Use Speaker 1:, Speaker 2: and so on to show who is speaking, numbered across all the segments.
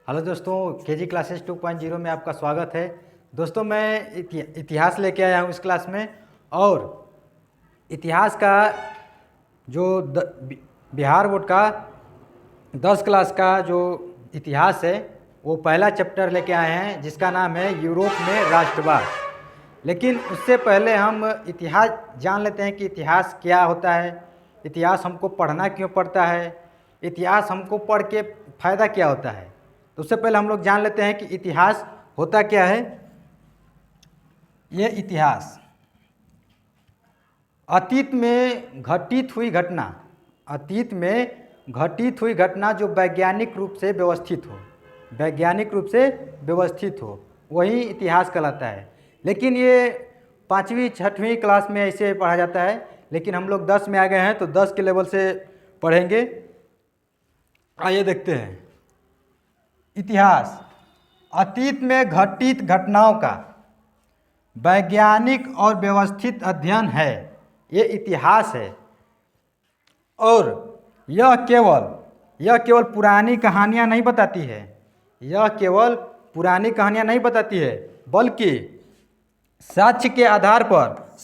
Speaker 1: Hello दोस्तों, KG classes 2.0 में आपका स्वागत है। दोस्तों मैं इतिहास लेके आया हूँ इस क्लास में। और इतिहास का जो बिहार बोर्ड का 10 क्लास का जो इतिहास है वो पहला चैप्टर लेके आए हैं, जिसका नाम है यूरोप में राष्ट्रवाद। लेकिन उससे पहले हम इतिहास जान लेते हैं कि इतिहास क्या होता है, इतिहास हमको पढ़ना क्यों पड़ता है, इतिहास हमको पढ़ के फ़ायदा क्या होता है। तो उससे पहले हम लोग जान लेते हैं कि इतिहास होता क्या है। ये इतिहास अतीत में घटित हुई घटना, अतीत में घटित हुई घटना जो वैज्ञानिक रूप से व्यवस्थित हो, वैज्ञानिक रूप से व्यवस्थित हो, वही इतिहास कहलाता है। लेकिन ये 5वीं 6वीं क्लास में ऐसे पढ़ा जाता है, लेकिन हम लोग 10 में आ गए हैं तो 10 के लेवल से पढ़ेंगे। आइए देखते हैं। इतिहास अतीत में घटित घटनाओं का वैज्ञानिक और व्यवस्थित अध्ययन है, ये इतिहास है। और यह केवल पुरानी कहानियाँ नहीं बताती है, यह केवल पुरानी कहानियाँ नहीं बताती है, बल्कि साक्ष्य के आधार पर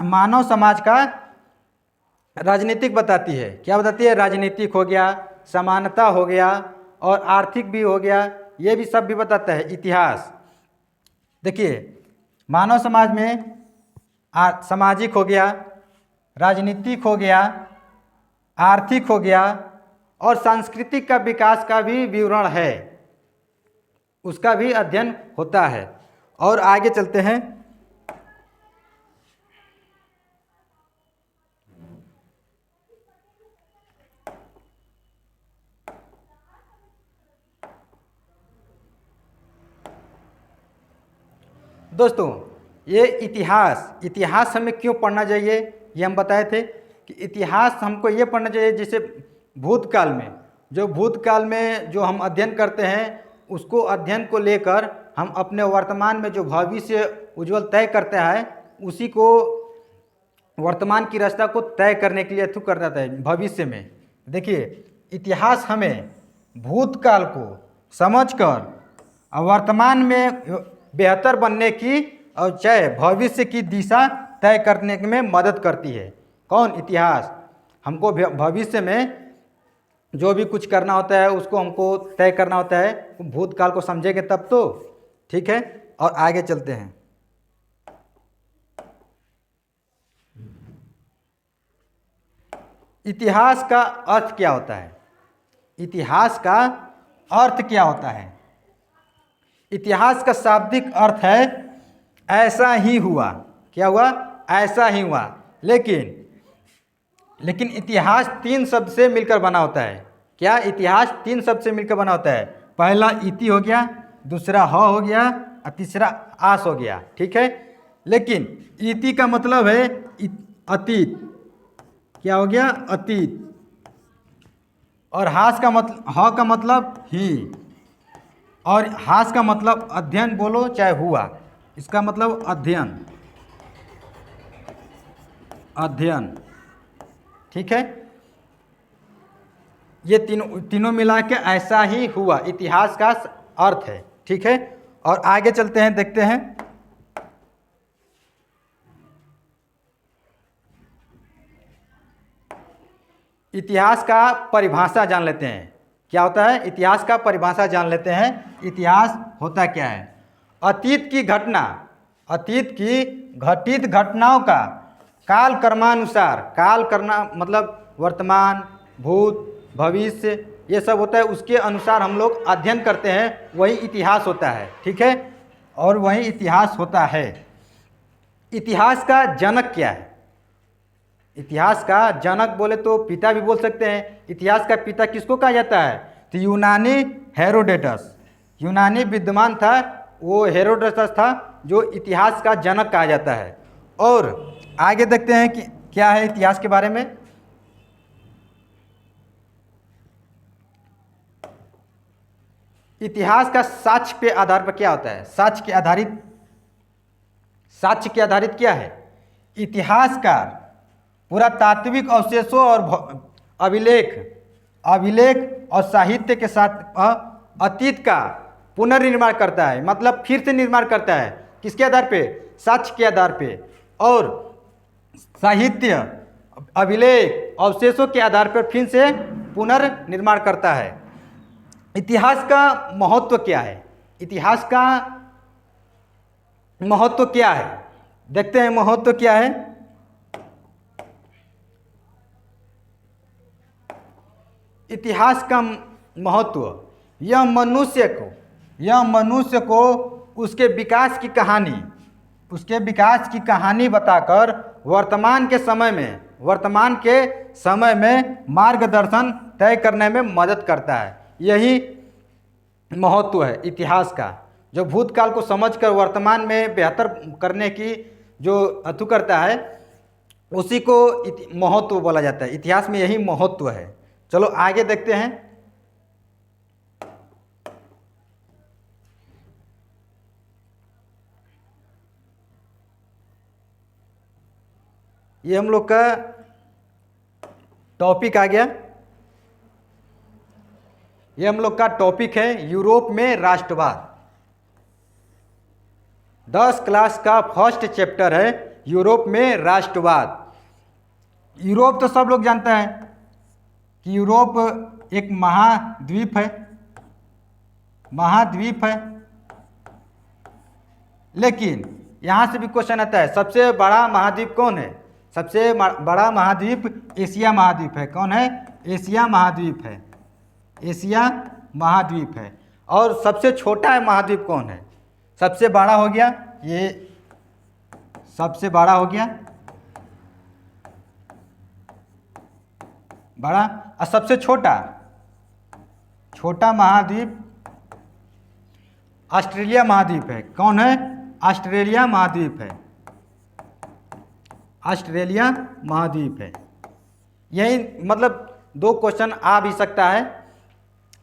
Speaker 1: मानव समाज का राजनीतिक बताती है। क्या बताती है? राजनीतिक हो गया, समानता हो गया और आर्थिक भी हो गया, ये भी सब भी बताता है इतिहास। देखिए, मानव समाज में सामाजिक हो गया, राजनीतिक हो गया, आर्थिक हो गया और सांस्कृतिक का विकास का भी विवरण है, उसका भी अध्ययन होता है। और आगे चलते हैं। दोस्तों, ये इतिहास हमें क्यों पढ़ना चाहिए, ये हम बताए थे कि इतिहास हमको ये पढ़ना चाहिए जैसे भूतकाल में जो हम अध्ययन करते हैं, उसको अध्ययन को लेकर हम अपने वर्तमान में जो भविष्य उज्जवल तय करते हैं, उसी को वर्तमान की रास्ता को तय करने के लिए हेतु करता है भविष्य में। देखिए, इतिहास हमें भूतकाल को समझकर वर्तमान में बेहतर बनने की और चाहे भविष्य की दिशा तय करने में मदद करती है। कौन? इतिहास। हमको भविष्य में जो भी कुछ करना होता है उसको हमको तय करना होता है, भूतकाल को समझेंगे तब तो। ठीक है, और आगे चलते हैं। इतिहास का अर्थ क्या होता है? इतिहास का अर्थ क्या होता है? इतिहास का शाब्दिक अर्थ है ऐसा ही हुआ। क्या हुआ? ऐसा ही हुआ। लेकिन इतिहास 3 शब्द से मिलकर बना होता है। क्या? इतिहास 3 शब्द से मिलकर बना होता है। पहला इति हो गया, दूसरा ह हो गया और तीसरा आस हो गया। ठीक है, लेकिन इति का मतलब है अतीत। क्या हो गया? अतीत। और ह का मतलब ही, और हास का मतलब अध्ययन बोलो चाहे हुआ, इसका मतलब अध्ययन। ठीक है, ये तीनों मिला के ऐसा ही हुआ इतिहास का अर्थ है। ठीक है, और आगे चलते हैं, देखते हैं। इतिहास का परिभाषा जान लेते हैं। क्या होता है? इतिहास का परिभाषा जान लेते हैं। इतिहास होता क्या है? अतीत की घटित घटनाओं का काल क्रमानुसार, काल करना मतलब वर्तमान, भूत, भविष्य, ये सब होता है, उसके अनुसार हम लोग अध्ययन करते हैं, वही इतिहास होता है। ठीक है, और वही इतिहास होता है। इतिहास का जनक क्या है? इतिहास का जनक बोले तो पिता भी बोल सकते हैं। इतिहास का पिता किसको कहा जाता है? तो यूनानी हेरोडेटस, यूनानी विद्वान था, वो हेरोडेटस था जो इतिहास का जनक कहा जाता है। और आगे देखते हैं कि क्या है इतिहास के बारे में। इतिहास का साक्ष्य के आधार पर क्या होता है? साक्ष्य के आधारित क्या है? इतिहासकार पुरातात्विक अवशेषों और अभिलेख और साहित्य के साथ अतीत का पुनर्निर्माण करता है, मतलब फिर से निर्माण करता है। किसके आधार पे? साक्ष्य के आधार पे। और साहित्य, अभिलेख, अवशेषों के आधार पर फिर से पुनर्निर्माण करता है। इतिहास का महत्व क्या है? इतिहास का महत्व क्या है? देखते हैं महत्व क्या है। इतिहास का महत्व, यह मनुष्य को उसके विकास की कहानी बताकर वर्तमान के समय में मार्गदर्शन तय करने में मदद करता है। यही महत्व है इतिहास का, जो भूतकाल को समझकर वर्तमान में बेहतर करने की जो अथु करता है, उसी को महत्व बोला जाता है। इतिहास में यही महत्व है। चलो आगे देखते हैं। ये हम लोग का टॉपिक आ गया। ये हम लोग का टॉपिक है यूरोप में राष्ट्रवाद। 10 क्लास का फर्स्ट चैप्टर है यूरोप में राष्ट्रवाद। यूरोप तो सब लोग जानते हैं कि यूरोप एक महाद्वीप है। लेकिन यहाँ से भी क्वेश्चन आता है, सबसे बड़ा महाद्वीप कौन है? सबसे बड़ा महाद्वीप एशिया महाद्वीप है। कौन है? एशिया महाद्वीप है। और सबसे छोटा महाद्वीप कौन है? सबसे बड़ा हो गया ये, सबसे बड़ा हो गया बड़ा, और सबसे छोटा महाद्वीप ऑस्ट्रेलिया महाद्वीप है। कौन है? ऑस्ट्रेलिया महाद्वीप है। यही मतलब 2 क्वेश्चन आ भी सकता है,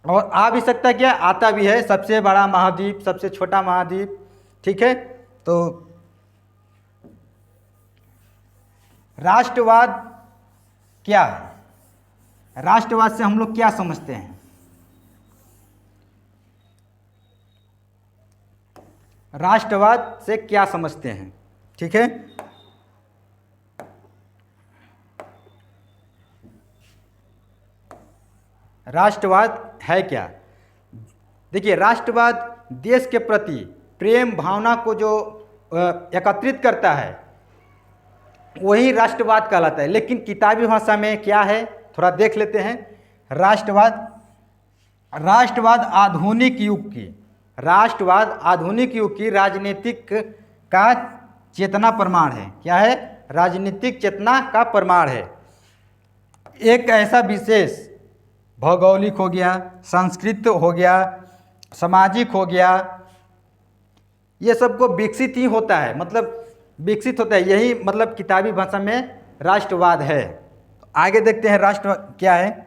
Speaker 1: और आ भी सकता है क्या, आता भी है। सबसे बड़ा महाद्वीप, सबसे छोटा महाद्वीप, ठीक है। तो राष्ट्रवाद क्या है? राष्ट्रवाद से हम लोग क्या समझते हैं? राष्ट्रवाद से क्या समझते हैं? ठीक है। राष्ट्रवाद है क्या? देखिए, राष्ट्रवाद देश के प्रति प्रेम भावना को जो एकत्रित करता है, वही राष्ट्रवाद कहलाता है। लेकिन किताबी भाषा में क्या है, थोड़ा देख लेते हैं। राष्ट्रवाद आधुनिक युग की राजनीतिक का चेतना प्रमाण है। क्या है? राजनीतिक चेतना का प्रमाण है। एक ऐसा विशेष भौगोलिक हो गया, सांस्कृतिक हो गया, सामाजिक हो गया, ये सबको विकसित ही होता है, मतलब विकसित होता है। यही मतलब किताबी भाषा में राष्ट्रवाद है। आगे देखते हैं राष्ट्रवाद क्या है।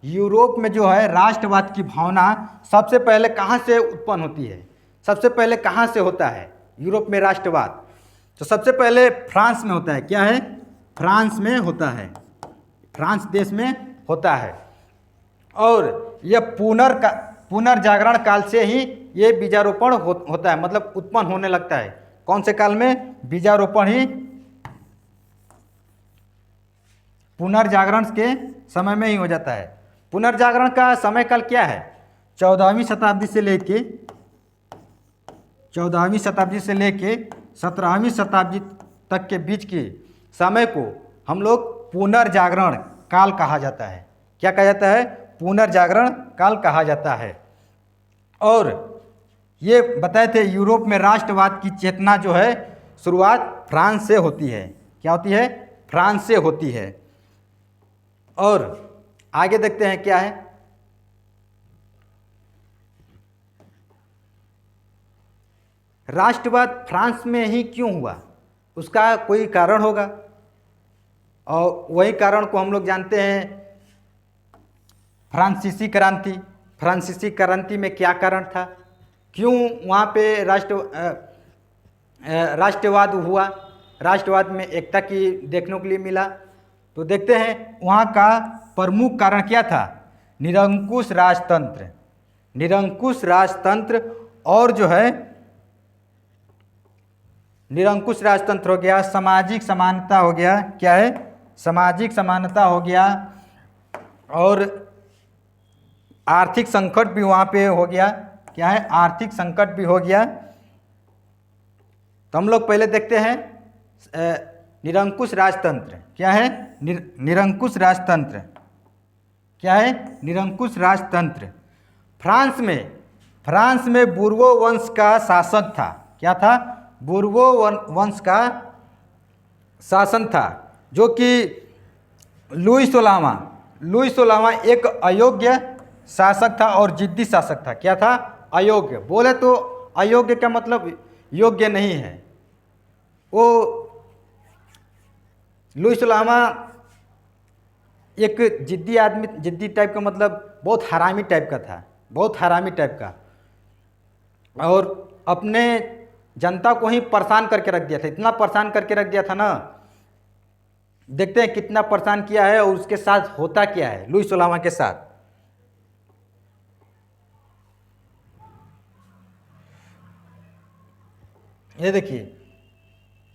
Speaker 1: यूरोप में जो है राष्ट्रवाद की भावना सबसे पहले कहाँ से उत्पन्न होती है? सबसे पहले कहाँ से होता है यूरोप में राष्ट्रवाद? तो सबसे पहले फ्रांस में होता है। क्या है? फ्रांस में होता है, फ्रांस देश में होता है। और यह पुनर्जागरण काल से ही ये बीजारोपण होता है, मतलब उत्पन्न होने लगता है। कौन से काल में? बीजारोपण ही पुनर्जागरण के समय में ही हो जाता है। पुनर्जागरण का समय काल क्या है? 14वीं शताब्दी से लेके 17वीं शताब्दी तक के बीच के समय को हम लोग पुनर्जागरण काल कहा जाता है। क्या कहा जाता है? पुनर्जागरण काल कहा जाता है। और ये बताए थे यूरोप में राष्ट्रवाद की चेतना जो है शुरुआत फ्रांस से होती है। क्या होती है? फ्रांस से होती है। और आगे देखते हैं क्या है। राष्ट्रवाद फ्रांस में ही क्यों हुआ? उसका कोई कारण होगा, और वही कारण को हम लोग जानते हैं फ्रांसीसी क्रांति में क्या कारण था? क्यों वहाँ पे राष्ट्रवाद हुआ? राष्ट्रवाद में एकता की देखने के लिए मिला। तो देखते हैं वहाँ का प्रमुख कारण क्या था, निरंकुश राजतंत्र। निरंकुश राजतंत्र और जो है निरंकुश राजतंत्र हो गया, सामाजिक समानता हो गया, क्या है, सामाजिक समानता हो गया, और आर्थिक संकट भी वहाँ पे हो गया, क्या है, आर्थिक संकट भी हो गया। तो हम लोग पहले देखते हैं निरंकुश राजतंत्र क्या है, निरंकुश राजतंत्र क्या है, निरंकुश राजतंत्र। फ्रांस में बुर्बो वंश का शासक था, क्या था, बुर्बो वंश का शासन था, जो कि लुई सोलहवां एक अयोग्य शासक था और जिद्दी शासक था। क्या था, अयोग्य। बोले तो अयोग्य का मतलब योग्य नहीं है। वो लुई सोलहवां एक जिद्दी आदमी, जिद्दी टाइप का मतलब बहुत हरामी टाइप का था, बहुत हरामी टाइप का, और अपने जनता को ही परेशान करके रख दिया था, इतना परेशान करके रख दिया था ना। देखते हैं कितना परेशान किया है और उसके साथ होता क्या है लुई सोलहवां के साथ। ये देखिए,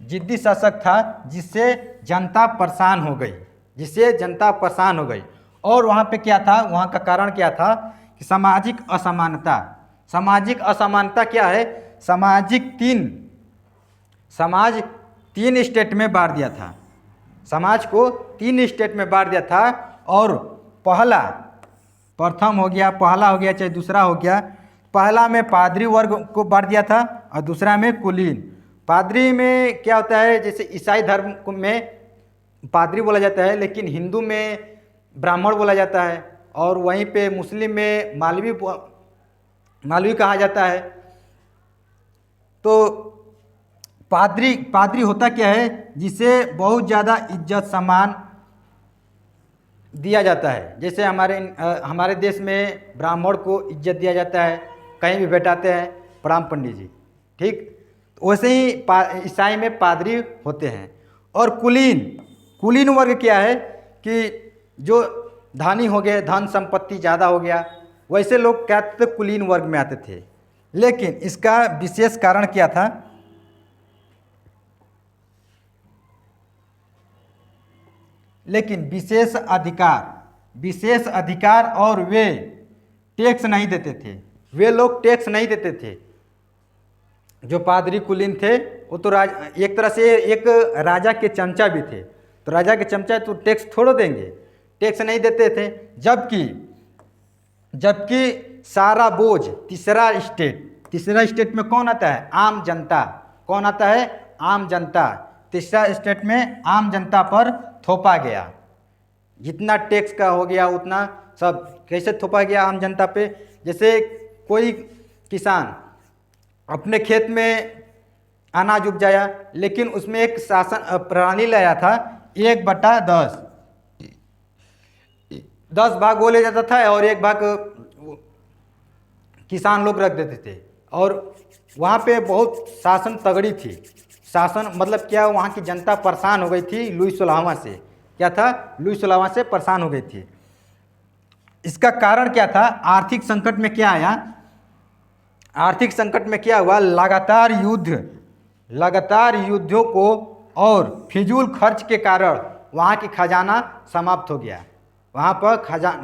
Speaker 1: जिद्दी शासक था जिससे जनता परेशान हो गई, जिससे जनता परेशान हो गई। और वहाँ पे क्या था, वहाँ का कारण क्या था कि सामाजिक असमानता। सामाजिक असमानता क्या है, समाज तीन स्टेट में बांट दिया था, समाज को तीन स्टेट में बांट दिया था। और प्रथम हो गया, पहला हो गया चाहे दूसरा हो गया, पहला में पादरी वर्ग को बांट दिया था और दूसरा में कुलीन। पादरी में क्या होता है, जैसे ईसाई धर्म में पादरी बोला जाता है, लेकिन हिंदू में ब्राह्मण बोला जाता है, और वहीं पे मुस्लिम में मालवी कहा जाता है। तो पादरी होता क्या है, जिसे बहुत ज़्यादा इज्जत सम्मान दिया जाता है। जैसे हमारे देश में ब्राह्मण को इज्जत दिया जाता है, कहीं भी बैठाते हैं प्रणाम पंडित जी, ठीक। वैसे ही ईसाई में पादरी होते हैं। और कुलीन वर्ग क्या है कि जो धनी हो गए, धन संपत्ति ज़्यादा हो गया, वैसे लोग क्या थे, कुलीन वर्ग में आते थे। लेकिन इसका विशेष कारण क्या था, लेकिन विशेष अधिकार और वे टैक्स नहीं देते थे, वे लोग टैक्स नहीं देते थे। जो पादरी कुलीन थे वो तो एक तरह से एक राजा के चमचा भी थे, तो राजा के चमचा तो टैक्स थोड़ा देंगे, टैक्स नहीं देते थे। जबकि सारा बोझ तीसरा स्टेट में कौन आता है, आम जनता। कौन आता है, आम जनता। तीसरा स्टेट में आम जनता पर थोपा गया। जितना टैक्स का हो गया उतना सब कैसे थोपा गया आम जनता पे। जैसे कोई किसान अपने खेत में अनाज उपजाया, लेकिन उसमें एक शासन प्रणाली लाया था, 1/10, 10 भाग वो ले जाता था और 1 भाग किसान लोग रख देते थे। और वहाँ पे बहुत शासन तगड़ी थी। शासन मतलब क्या, वहाँ की जनता परेशान हो गई थी लुई सोलहवां से। क्या था, लुई सोलहवां से परेशान हो गई थी। इसका कारण क्या था, आर्थिक संकट में क्या आया, आर्थिक संकट में क्या हुआ, लगातार युद्धों को और फिजूल खर्च के कारण वहाँ की खजाना समाप्त हो गया। वहाँ पर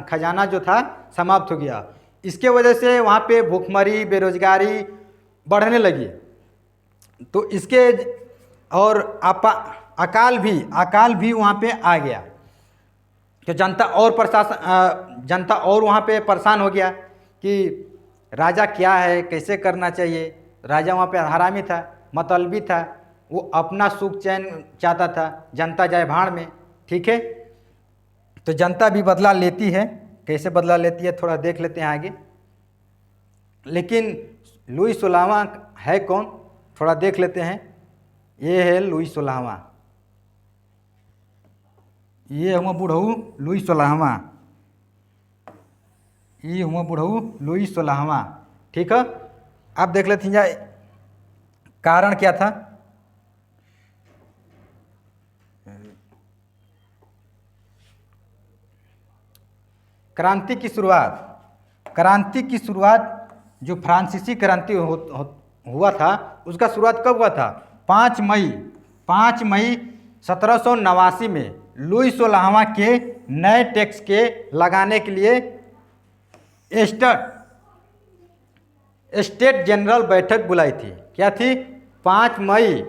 Speaker 1: खजाना जो था समाप्त हो गया। इसके वजह से वहाँ पे भूखमरी, बेरोजगारी बढ़ने लगी। तो इसके और अकाल भी वहाँ पे आ गया। तो जनता और वहाँ पे परेशान हो गया कि राजा क्या है, कैसे करना चाहिए। राजा वहाँ पे हरामी था, मतलबी था, वो अपना सुख चैन चाहता था, जनता जाए भाड़ में, ठीक है। तो जनता भी बदला लेती है, कैसे बदला लेती है थोड़ा देख लेते हैं आगे। लेकिन लुई सोलहवां है कौन, थोड़ा देख लेते हैं। ये है लुई सोलहवां, ये हुआ बुढ़ऊ लुई सोलहवां, ये हुआ बुढ़ऊ लुई सोलहवां, ठीक है। अब देख लेते हैं कारण क्या था। क्रांति की शुरुआत जो फ्रांसीसी क्रांति हुआ था उसका शुरुआत कब हुआ था? 5 मई 1789 में लुई 16वां के नए टैक्स के लगाने के लिए स्टेट जनरल बैठक बुलाई थी। क्या थी? 5 मई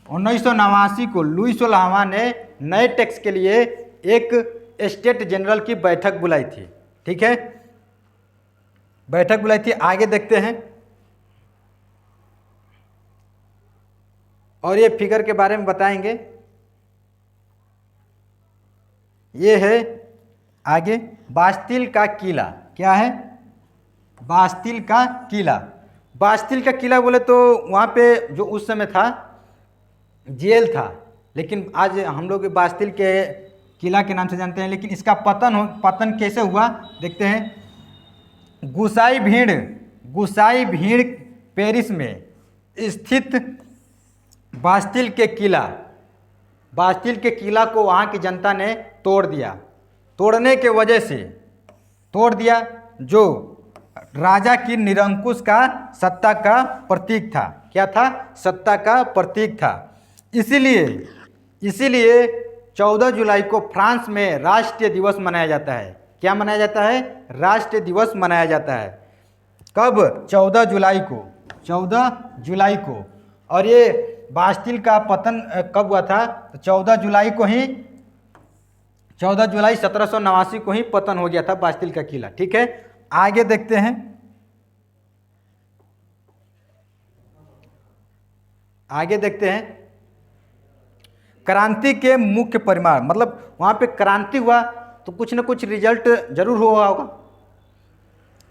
Speaker 1: 1989 को लुई 16वां ने नए टैक्स के लिए एक स्टेट जनरल की बैठक बुलाई थी। ठीक है, बैठक बुलाई थी। आगे देखते हैं और ये फिगर के बारे में बताएंगे। ये है आगे बास्तिल का किला। क्या है? बास्तिल का किला। बास्तिल का किला बोले तो वहाँ पे जो उस समय था जेल था, लेकिन आज हम लोग बास्तिल के किला के नाम से जानते हैं। लेकिन इसका पतन कैसे हुआ देखते हैं। गुसाई भीड़ पेरिस में स्थित बास्तिल के किला को वहाँ की जनता ने तोड़ दिया। तोड़ने के वजह से तोड़ दिया जो राजा की निरंकुश का सत्ता का प्रतीक था। क्या था? सत्ता का प्रतीक था। इसीलिए 14 जुलाई को फ्रांस में राष्ट्रीय दिवस मनाया जाता है। क्या मनाया जाता है? राष्ट्रीय दिवस मनाया जाता है। कब? 14 जुलाई को। और ये बास्तिल का पतन कब हुआ था? 14 जुलाई 1789 को ही पतन हो गया था बास्तिल का किला। ठीक है, आगे देखते हैं। क्रांति के मुख्य परिणाम, मतलब वहाँ पे क्रांति हुआ तो कुछ न कुछ रिजल्ट जरूर हुआ होगा।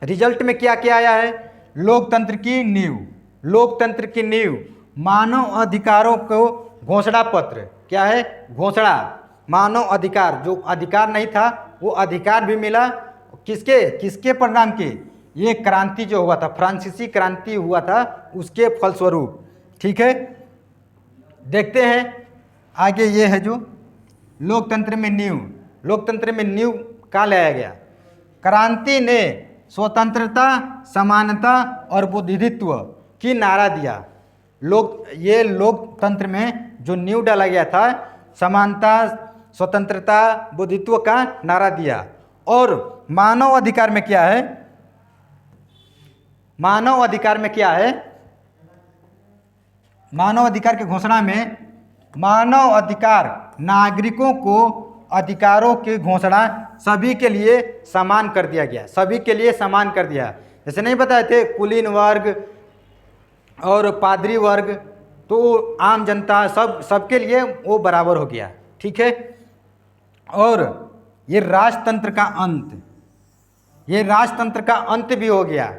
Speaker 1: रिजल्ट में क्या क्या आया है? लोकतंत्र की नींव, मानव अधिकारों को घोषणा पत्र। क्या है? घोषणा। मानव अधिकार, जो अधिकार नहीं था वो अधिकार भी मिला। किसके परिणाम के? ये क्रांति जो हुआ था, फ्रांसीसी क्रांति हुआ था, उसके फलस्वरूप। ठीक है, देखते हैं आगे। ये है जो लोकतंत्र में नींव का लाया गया। क्रांति ने स्वतंत्रता, समानता और बुद्धित्व की नारा दिया। ये लोकतंत्र में जो नींव डाला गया था, समानता, स्वतंत्रता, बुद्धित्व का नारा दिया। और मानव अधिकार में क्या है? मानव अधिकार की घोषणा में मानव अधिकार, नागरिकों को अधिकारों की घोषणा सभी के लिए समान कर दिया गया। जैसे नहीं बताए थे कुलीन वर्ग और पादरी वर्ग, तो आम जनता सबके लिए वो बराबर हो गया। ठीक है, और ये राजतंत्र का अंत भी हो गया।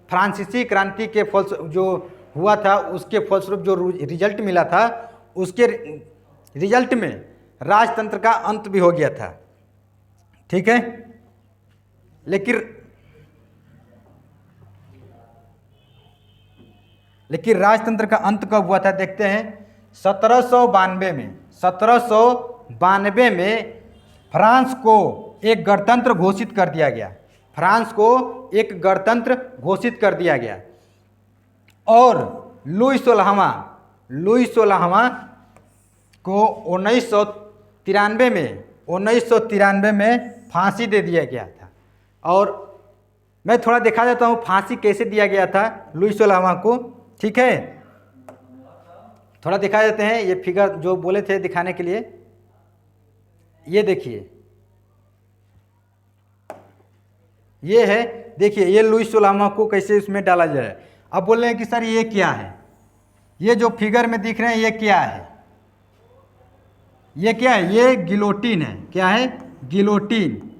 Speaker 1: फ्रांसीसी क्रांति के फल जो हुआ था उसके फलस्वरूप जो रिजल्ट मिला था, उसके रिजल्ट में राजतंत्र का अंत भी हो गया था। ठीक है, लेकिन राजतंत्र का अंत कब हुआ था देखते हैं। 1792 में फ्रांस को एक गणतंत्र घोषित कर दिया गया। और लुई 16वां को 1993 में फांसी दे दिया गया था। और मैं थोड़ा दिखा देता हूँ फांसी कैसे दिया गया था लुई 16वां को। ठीक है, थोड़ा दिखा देते हैं। ये फिगर जो बोले थे दिखाने के लिए, ये देखिए, ये है। देखिए ये लुई 16वां को कैसे इसमें डाला जाए। अब बोल रहे हैं कि सर ये क्या है? ये जो फिगर में दिख रहे हैं ये क्या है? ये गिलोटिन है। क्या है? गिलोटिन।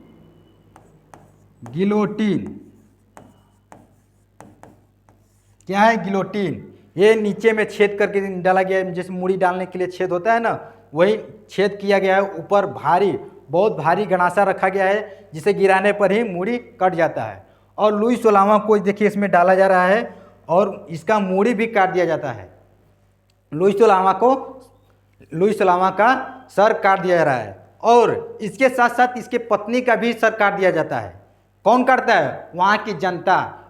Speaker 1: क्या है? गिलोटिन। ये नीचे में छेद करके डाला गया है, जैसे मूड़ी डालने के लिए छेद होता है ना, वही छेद किया गया है। ऊपर बहुत भारी गणासा रखा गया है, जिसे गिराने पर ही मूड़ी कट जाता है। और लुई 16वां को देखिए इसमें डाला जा रहा है और इसका मूड़ी भी काट दिया जाता है। लुई 16वां को लुईस लामा का सर काट दिया जा रहा है, और इसके साथ साथ इसके पत्नी का भी सर काट दिया जाता है। कौन काटता है? वहाँ की जनता।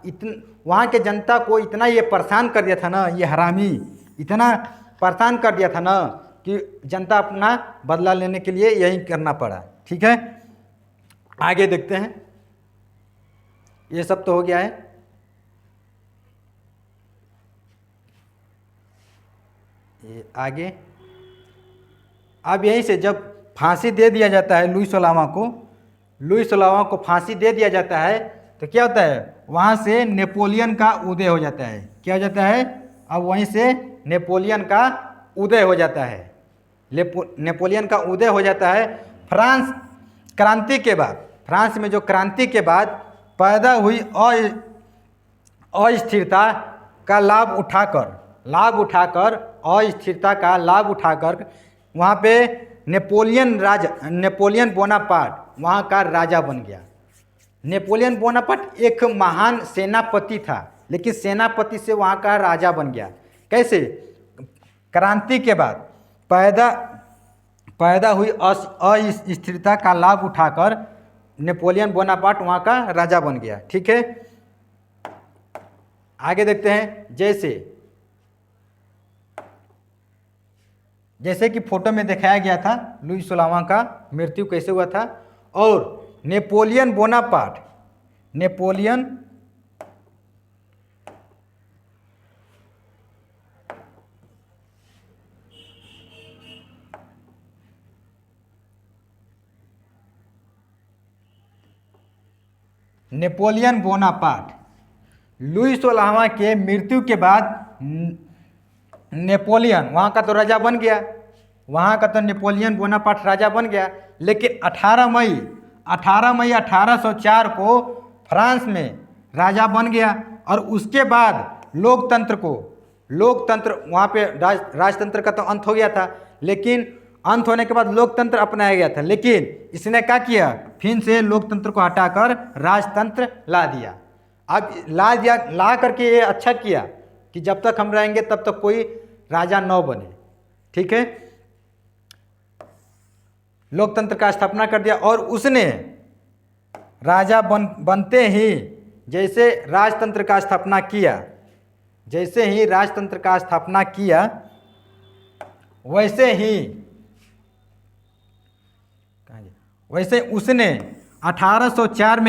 Speaker 1: वहाँ के जनता को इतना ये परेशान कर दिया था ना, ये हरामी इतना परेशान कर दिया था ना कि जनता अपना बदला लेने के लिए यही करना पड़ा। ठीक है, आगे देखते हैं। ये सब तो हो गया है। ये आगे, अब यहीं से जब फांसी दे दिया जाता है लुईस लामा को फांसी दे दिया जाता है, तो क्या होता है? वहाँ से नेपोलियन का उदय हो जाता है। क्या हो जाता है? अब वहीं से नेपोलियन का उदय हो जाता है। नेपोलियन का उदय हो जाता है। फ्रांस क्रांति के बाद, फ्रांस में जो क्रांति के बाद पैदा हुई अस्थिरता का लाभ उठाकर अस्थिरता का लाभ उठाकर वहाँ पे नेपोलियन बोनापार्ट वहाँ का राजा बन गया। नेपोलियन बोनापार्ट एक महान सेनापति था, लेकिन सेनापति से वहाँ का राजा बन गया। कैसे? क्रांति के बाद पैदा हुई अस्थिरता का लाभ उठाकर नेपोलियन बोनापार्ट वहाँ का राजा बन गया। ठीक है, आगे देखते हैं। जैसे कि फोटो में दिखाया गया था लुईस लामा का मृत्यु कैसे हुआ था, और नेपोलियन बोनापार्ट लुईस लामा के मृत्यु के बाद नेपोलियन वहाँ का तो राजा बन गया, वहाँ का तो नेपोलियन बोनापार्ट राजा बन गया। लेकिन 18 मई 1804 को फ्रांस में राजा बन गया, और उसके बाद लोकतंत्र वहाँ पे राजतंत्र का तो अंत हो गया था, लेकिन अंत होने के बाद लोकतंत्र अपनाया गया था। लेकिन इसने क्या किया? फिर से लोकतंत्र को हटाकर राजतंत्र ला दिया। अब ला करके ये अच्छा किया कि जब तक हम रहेंगे तब तक कोई राजा न बने। ठीक है, लोकतंत्र का स्थापना कर दिया, और उसने राजा बनते ही जैसे राजतंत्र का स्थापना किया, वैसे उसने 1804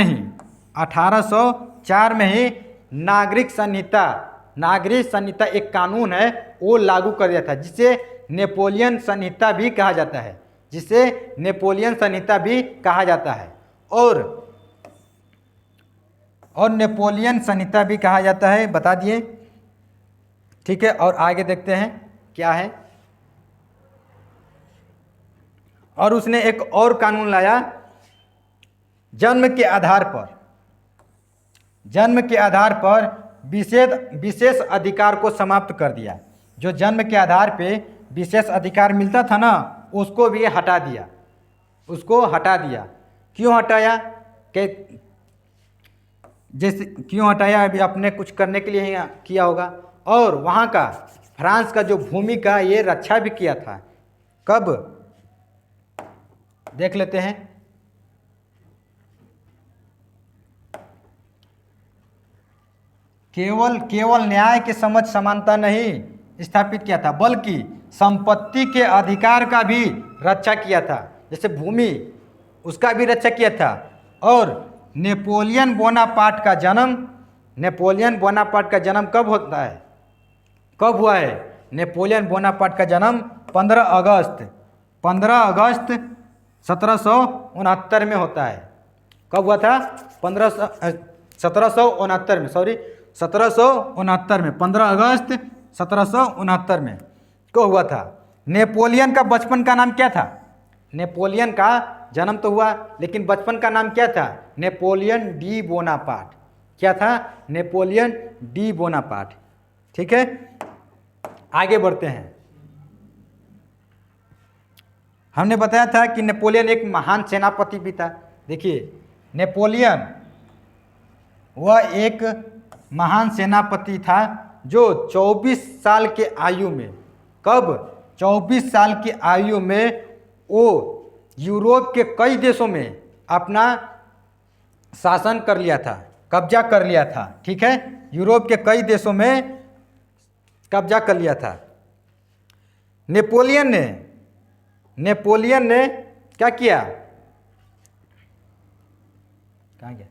Speaker 1: में ही नागरिक संहिता एक कानून है वो लागू कर दिया था, जिसे नेपोलियन संहिता भी कहा जाता है। और नेपोलियन संहिता भी कहा जाता है, बता दिए। ठीक है, और आगे देखते हैं क्या है। और उसने एक और कानून लाया, जन्म के आधार पर विशेष अधिकार को समाप्त कर दिया। जो जन्म के आधार पे विशेष अधिकार मिलता था ना, उसको भी हटा दिया। क्यों हटाया? क्यों हटाया? अभी अपने कुछ करने के लिए ही किया होगा। और वहाँ का फ्रांस का जो भूमि का ये रक्षा भी किया था। कब? देख लेते हैं। केवल न्याय के समझ समानता नहीं स्थापित किया था, बल्कि संपत्ति के अधिकार का भी रक्षा किया था। जैसे भूमि, उसका भी रक्षा किया था। और नेपोलियन बोनापार्ट का जन्म कब हुआ है? नेपोलियन बोनापार्ट का जन्म 15 अगस्त 1769 में होता है। कब हुआ था? 1769 में, 15 अगस्त 1769 में को हुआ था। नेपोलियन का बचपन का नाम क्या था? नेपोलियन का जन्म तो हुआ, लेकिन बचपन का नाम क्या था? Napoleon D Bonaparte. क्या था? Napoleon D Bonaparte. ठीक है, आगे बढ़ते हैं। हमने बताया था कि नेपोलियन एक महान सेनापति भी था। देखिए, नेपोलियन वह एक महान सेनापति था जो 24 साल के आयु में, कब? 24 साल की आयु में वो यूरोप के कई देशों में अपना शासन कर लिया था, कब्जा कर लिया था। ठीक है, यूरोप के कई देशों में कब्जा कर लिया था। नेपोलियन ने क्या किया, कहाँ गया,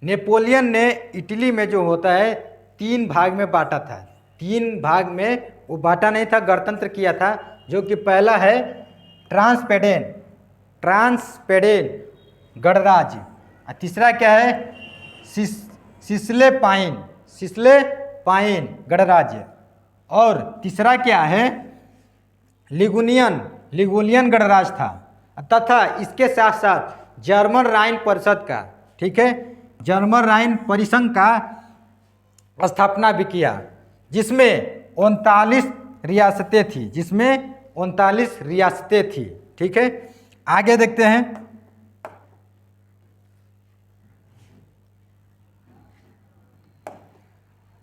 Speaker 1: नेपोलियन ने इटली में जो होता है 3 भाग में बांटा था। 3 भाग में वो बांटा नहीं था, गणतंत्र किया था। जो कि पहला है ट्रांसपेडेन गणराज्य, और तीसरा क्या है, सिसले पाइन गणराज्य, और तीसरा क्या है, लिगुलियन गणराज्य था। तथा इसके साथ साथ जर्मन राइन परिषद का, ठीक है, जर्मन राइन परिसंघ का स्थापना भी किया, जिसमें 39 रियासतें थी। ठीक है, आगे देखते हैं।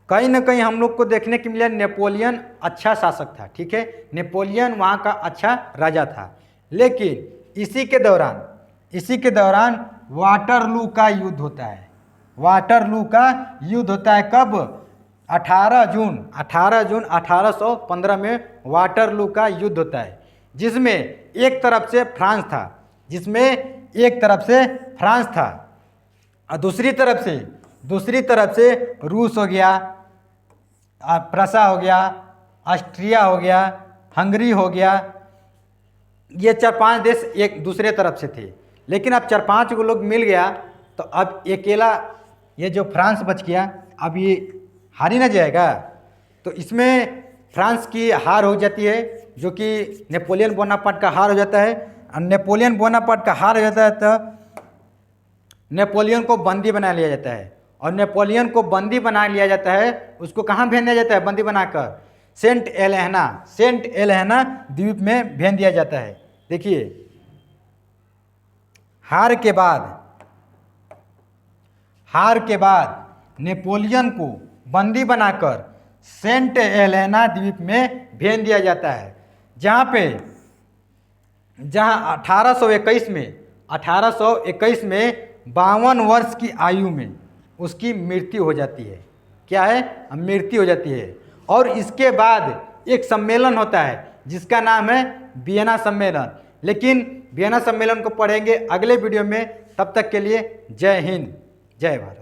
Speaker 1: कहीं ना कहीं हम लोग को देखने को मिला नेपोलियन अच्छा शासक था। ठीक है, नेपोलियन वहाँ का अच्छा राजा था। लेकिन इसी के दौरान वाटरलू का युद्ध होता है। वाटरलू का युद्ध होता है कब, 18 जून 1815 में वाटरलू का युद्ध होता है, जिसमें एक तरफ से फ्रांस था और दूसरी तरफ से रूस हो गया, प्रसा हो गया, ऑस्ट्रिया हो गया, हंगरी हो गया। ये 4-5 देश एक दूसरे तरफ से थे। लेकिन अब 4-5 को लोग मिल गया तो अब अकेला ये जो फ्रांस बच गया, अब ये हार ही ना जाएगा। तो इसमें फ्रांस की हार हो जाती है, जो कि नेपोलियन बोनापार्ट का हार हो जाता है। और नेपोलियन बोनापार्ट का हार हो जाता है तो नेपोलियन को बंदी बना लिया जाता है। और नेपोलियन को बंदी बना लिया जाता है, उसको कहाँ भेज दिया जाता है बंदी बनाकर, सेंट एलेना द्वीप में भेज दिया जाता है। देखिए, हार के बाद नेपोलियन को बंदी बनाकर सेंट एलेना द्वीप में भेज दिया जाता है, जहाँ 1821 में 52 वर्ष की आयु में उसकी मृत्यु हो जाती है। क्या है, मृत्यु हो जाती है। और इसके बाद एक सम्मेलन होता है जिसका नाम है वियना सम्मेलन। लेकिन वियना सम्मेलन को पढ़ेंगे अगले वीडियो में। तब तक के लिए जय हिंद, जय भारत।